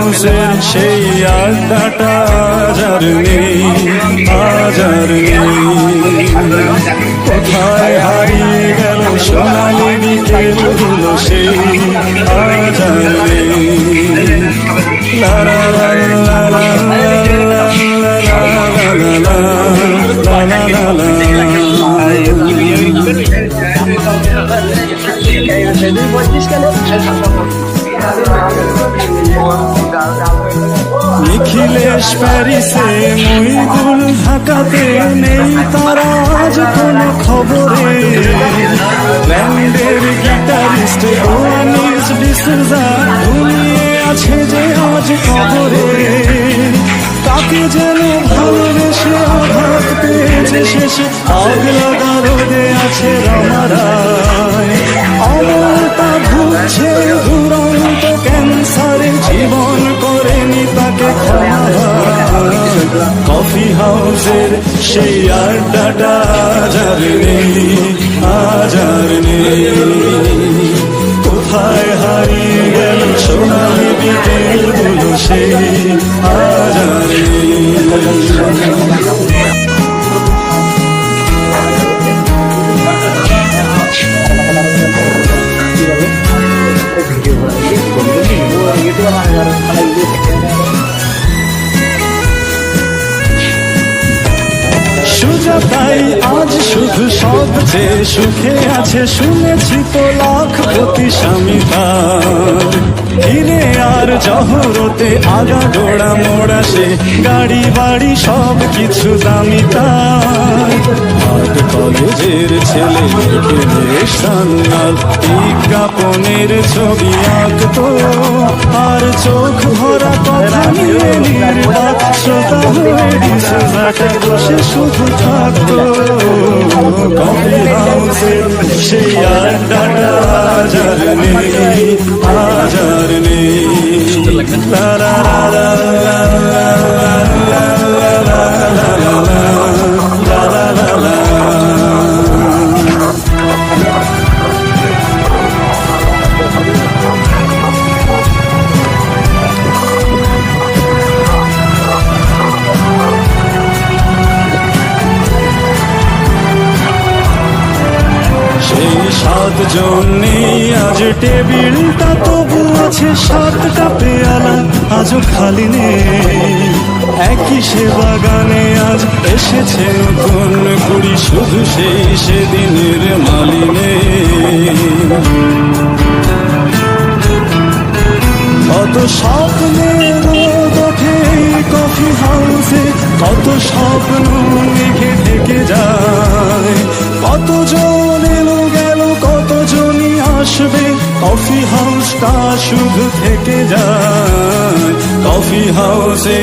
হাউসের সেই আড্ডাটা আজ আর নেই, আজ আর নেই। কোথায় হারিয়ে গেল সোনালি বিকেলগুলো সেই আজ আর নেই। লা লা লা লা লা নিখিলেশ প্যারিসে, মহিদুল ঢাকাতে, নেই তারা আজ কোনো খবরে। ব্যান্ডের গিটারিস্ট ওয়ানিস ডিসুজা ঘুমিয়ে আছে যে আজ খবরে। তাকে যেন ভালোবেসে আঘাত পেয়েছে শেষে, আগ লাগা রোদে আছে রামারায়। অমলতা ঘুরছে দুরন্ত ক্যান্সারে, জীবন করেনি তাকে ক্ষমা। কফি হাউসের সেই আড্ডাটা আজ আর নেই, আজ আর নেই। কোথায় হারিয়ে গেল সোনালি বিকেলগুলো সেই আজ আর নেই। সুজাতাই আজ শুধু সবচেয়ে সুখে আছে, শুনেছি তো লাখপতি স্বামী তার। হিরে আর জহরতে আগা গোড়া মোড়া সে, গাড়ি বাড়ি সব কিছু দামি তার। আর্ট কলেজের ছেলে সান্নাল বিজ্ঞাপনের ছবি আঁকতো, আর চোখ ভরা কথা নিয়ে নির্বাক শ্রোতা হয়ে ডিসোজাটা বসে শুধু থাকতো। কফি হাউসের সেই আড্ডাটা আজ আর নেই, আজ আর নেই। লা লা লা লা লা লা লা লা লা লা লা লা। সেই 7 জন নেই আজ টেবিলটা, তবু আছে 7টা পেয়ালা আজও খালি নেই। একই সে বাগানে আজ এসেছে নতুন কুড়ি, শুধু সেই সেদিনের মালিনে। কত স্বপ্নের রোদ ওঠে কফি হাউসে, কত স্বপ্ন মেঘে ঢেকে যায়। কতজন এলো গেল, কতজনই আসবে, কফি হাউসটা শুধু থেকে যায়। কফি হাউসে